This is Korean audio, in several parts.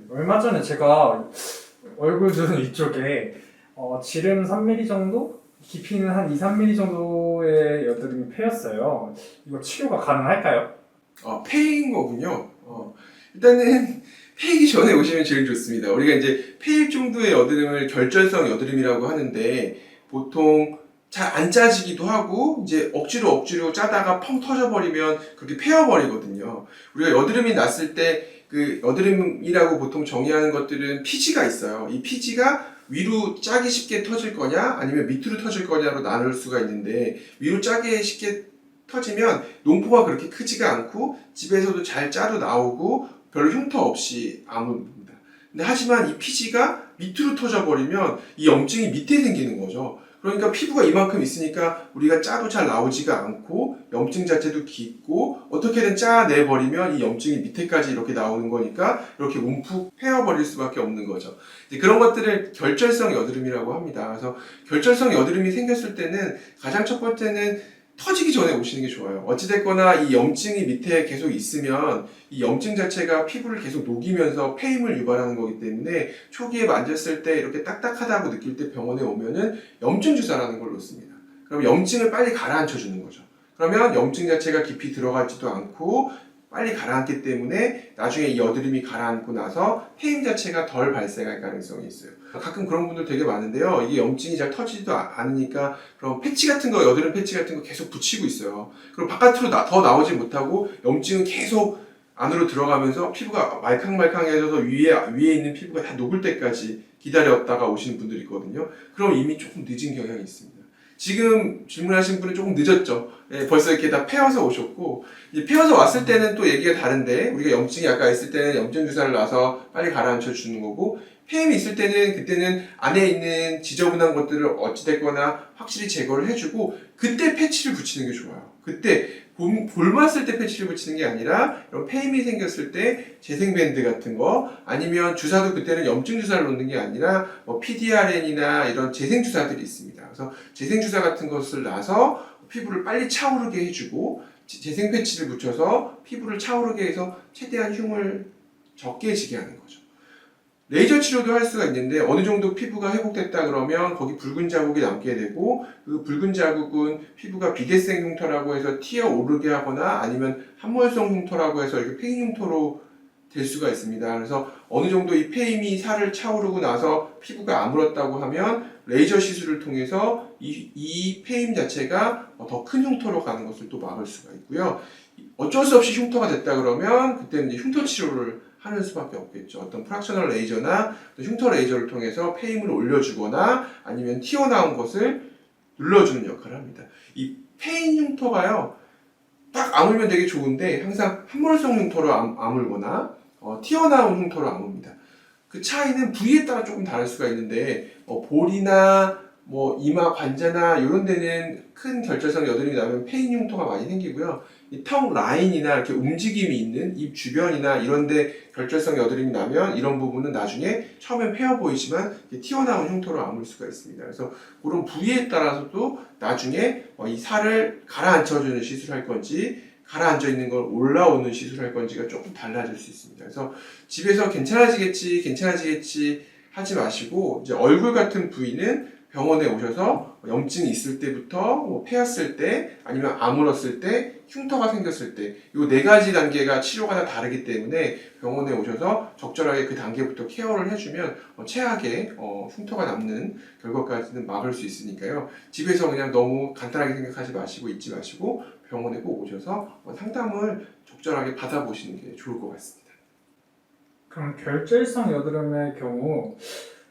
얼마 전에 제가 얼굴 주름 이쪽에 지름 3mm 정도? 깊이는 한 2, 3mm 정도의 여드름이 패였어요. 이거 치료가 가능할까요? 폐인 거군요. 일단은 폐이기 전에 오시면 제일 좋습니다. 우리가 이제 폐일 정도의 여드름을 결절성 여드름이라고 하는데 보통 잘 안 짜지기도 하고 이제 억지로 짜다가 펑 터져버리면 그렇게 패여버리거든요. 우리가 여드름이 났을 때 그 여드름이라고 보통 정의하는 것들은 피지가 있어요. 이 피지가 위로 짜기 쉽게 터질 거냐 아니면 밑으로 터질 거냐로 나눌 수가 있는데 위로 짜게 쉽게 터지면 농포가 그렇게 크지가 않고 집에서도 잘 짜도 나오고 별로 흉터 없이 아무입니다. 근데 하지만 이 피지가 밑으로 터져버리면 이 염증이 밑에 생기는 거죠. 그러니까 피부가 이만큼 있으니까 우리가 짜도 잘 나오지가 않고 염증 자체도 깊고 어떻게든 짜내버리면 이 염증이 밑에까지 이렇게 나오는 거니까 이렇게 움푹 패여버릴 수밖에 없는 거죠. 이제 그런 것들을 결절성 여드름이라고 합니다. 그래서 결절성 여드름이 생겼을 때는 가장 첫 번째는 터지기 전에 오시는 게 좋아요. 어찌됐거나 이 염증이 밑에 계속 있으면 이 염증 자체가 피부를 계속 녹이면서 폐임을 유발하는 거기 때문에 초기에 만졌을 때 이렇게 딱딱하다고 느낄 때 병원에 오면은 염증 주사라는 걸 놓습니다. 그럼 염증을 빨리 가라앉혀 주는 거죠. 그러면 염증 자체가 깊이 들어가지도 않고 빨리 가라앉기 때문에 나중에 이 여드름이 가라앉고 나서 폐임 자체가 덜 발생할 가능성이 있어요. 가끔 그런 분들 되게 많은데요. 이게 염증이 잘 터지지도 않으니까 그럼 패치 같은 거, 여드름 패치 같은 거 계속 붙이고 있어요. 그럼 바깥으로 더 나오지 못하고 염증은 계속 안으로 들어가면서 피부가 말캉말캉해져서 위에 있는 피부가 다 녹을 때까지 기다렸다가 오시는 분들이 있거든요. 그럼 이미 조금 늦은 경향이 있습니다. 지금 질문하신 분은 조금 늦었죠. 벌써 이렇게 다 패어서 오셨고, 이제 패어서 왔을 때는 또 얘기가 다른데, 우리가 염증이 아까 있을 때는 염증 주사를 놔서 빨리 가라앉혀 주는 거고, 폐임이 있을 때는 그때는 안에 있는 지저분한 것들을 어찌됐거나 확실히 제거를 해주고, 그때 패치를 붙이는 게 좋아요. 그때 볼맞을 때 패치를 붙이는 게 아니라 이런 폐임이 생겼을 때 재생밴드 같은 거 아니면 주사도 그때는 염증 주사를 놓는 게 아니라 PDRN이나 이런 재생 주사들이 있습니다. 그래서 재생 주사 같은 것을 놔서 피부를 빨리 차오르게 해주고 재생 패치를 붙여서 피부를 차오르게 해서 최대한 흉을 적게 지게 하는 거죠. 레이저 치료도 할 수가 있는데 어느 정도 피부가 회복됐다 그러면 거기 붉은 자국이 남게 되고 그 붉은 자국은 피부가 비대성 흉터라고 해서 튀어 오르게 하거나 아니면 함몰성 흉터라고 해서 이렇게 폐인 흉터로 될 수가 있습니다. 그래서 어느 정도 이 폐임이 살을 차오르고 나서 피부가 아물었다고 하면 레이저 시술을 통해서 이 폐임 자체가 더 큰 흉터로 가는 것을 또 막을 수가 있고요. 어쩔 수 없이 흉터가 됐다 그러면 그때는 이제 흉터 치료를 하는 수밖에 없겠죠. 어떤 프락셔널 레이저나 흉터 레이저를 통해서 폐임을 올려주거나 아니면 튀어나온 것을 눌러주는 역할을 합니다. 이 폐인 흉터가요, 딱 아물면 되게 좋은데 항상 함몰성 흉터로 아물거나 튀어나온 흉터로 아뭅니다. 그 차이는 부위에 따라 조금 다를 수가 있는데 볼이나 이마 관자나 이런 데는 큰 결절성 여드름이 나면 폐인 흉터가 많이 생기고요. 이 턱 라인이나 이렇게 움직임이 있는 입 주변이나 이런데 결절성 여드름이 나면 이런 부분은 나중에 처음엔 패여 보이지만 튀어나온 흉터로 아물 수가 있습니다. 그래서 그런 부위에 따라서도 나중에 이 살을 가라앉혀주는 시술할 건지 가라앉아 있는 걸 올라오는 시술할 건지가 조금 달라질 수 있습니다. 그래서 집에서 괜찮아지겠지 하지 마시고 이제 얼굴 같은 부위는 병원에 오셔서 염증이 있을 때부터 패였을 때 아니면 아물었을 때 흉터가 생겼을 때 이 네 가지 단계가 치료가 다 다르기 때문에 병원에 오셔서 적절하게 그 단계부터 케어를 해주면 최악의 흉터가 남는 결과까지는 막을 수 있으니까요. 집에서 그냥 너무 간단하게 생각하지 마시고 잊지 마시고 병원에 꼭 오셔서 상담을 적절하게 받아보시는 게 좋을 것 같습니다. 그럼 결절성 여드름의 경우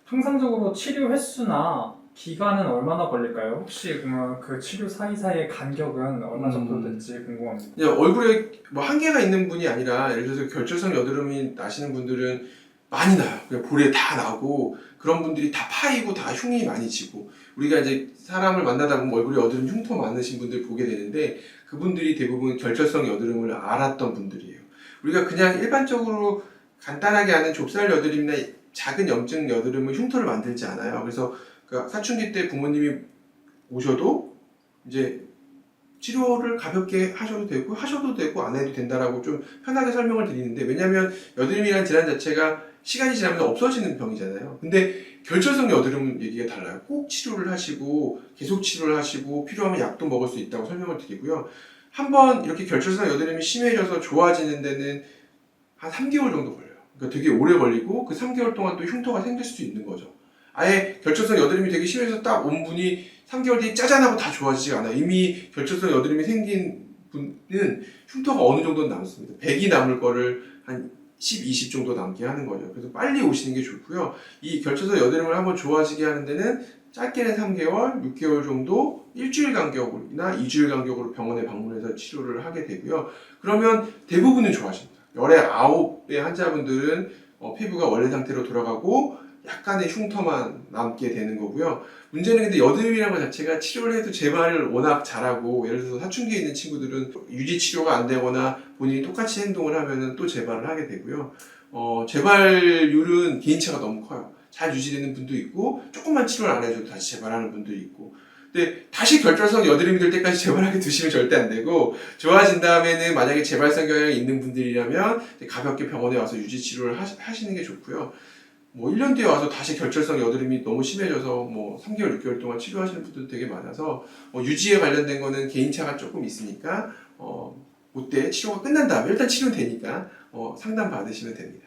통상적으로 치료 횟수나 기간은 얼마나 걸릴까요? 혹시 그러면 그 치료 사이사이의 간격은 얼마 정도 될지 궁금합니다. 얼굴에 한계가 있는 분이 아니라 예를 들어서 결절성 여드름이 나시는 분들은 많이 나요. 그냥 볼에 다 나고 그런 분들이 다 파이고 다 흉이 많이 지고 우리가 이제 사람을 만나다 보면 얼굴에 여드름 흉터 많으신 분들 보게 되는데 그분들이 대부분 결절성 여드름을 앓았던 분들이에요. 우리가 그냥 일반적으로 간단하게 하는 좁쌀 여드름이나 작은 염증 여드름은 흉터를 만들지 않아요. 그래서 사춘기 때 부모님이 오셔도 이제 치료를 가볍게 하셔도 되고 안 해도 된다라고 좀 편하게 설명을 드리는데, 왜냐하면 여드름이라는 질환 자체가 시간이 지나면 없어지는 병이잖아요. 근데 결절성 여드름 얘기가 달라요. 꼭 치료를 하시고 계속 치료를 하시고 필요하면 약도 먹을 수 있다고 설명을 드리고요. 한번 이렇게 결절성 여드름이 심해져서 좋아지는 데는 한 3개월 정도 걸려요. 그러니까 되게 오래 걸리고 그 3개월 동안 또 흉터가 생길 수도 있는 거죠. 아예 결절성 여드름이 되게 심해서 딱 온 분이 3개월 뒤에 짜잔하고 다 좋아지지가 않아요. 이미 결절성 여드름이 생긴 분은 흉터가 어느 정도는 남습니다. 100이 남을 거를 한 10, 20 정도 남게 하는 거죠. 그래서 빨리 오시는 게 좋고요. 이 결절성 여드름을 한번 좋아지게 하는 데는 짧게는 3개월, 6개월 정도 일주일 간격이나 2주일 간격으로 병원에 방문해서 치료를 하게 되고요. 그러면 대부분은 좋아집니다. 열의 9의 환자분들은 피부가 원래 상태로 돌아가고 약간의 흉터만 남게 되는 거고요. 문제는 근데 여드름이라는 것 자체가 치료를 해도 재발을 워낙 잘하고, 예를 들어서 사춘기에 있는 친구들은 유지 치료가 안 되거나 본인이 똑같이 행동을 하면은 또 재발을 하게 되고요. 재발률은 개인차가 너무 커요. 잘 유지되는 분도 있고 조금만 치료를 안 해줘도 다시 재발하는 분들이 있고. 근데 다시 결절성 여드름이 될 때까지 재발하게 두시면 절대 안 되고, 좋아진 다음에는 만약에 재발성 경향이 있는 분들이라면 가볍게 병원에 와서 유지 치료를 하시는 게 좋고요. 뭐 1년 뒤에 와서 다시 결절성 여드름이 너무 심해져서 뭐 3개월, 6개월 동안 치료하시는 분들도 되게 많아서 유지에 관련된 거는 개인차가 조금 있으니까 그때 치료가 끝난 다음에 일단 치료는 되니까 상담 받으시면 됩니다.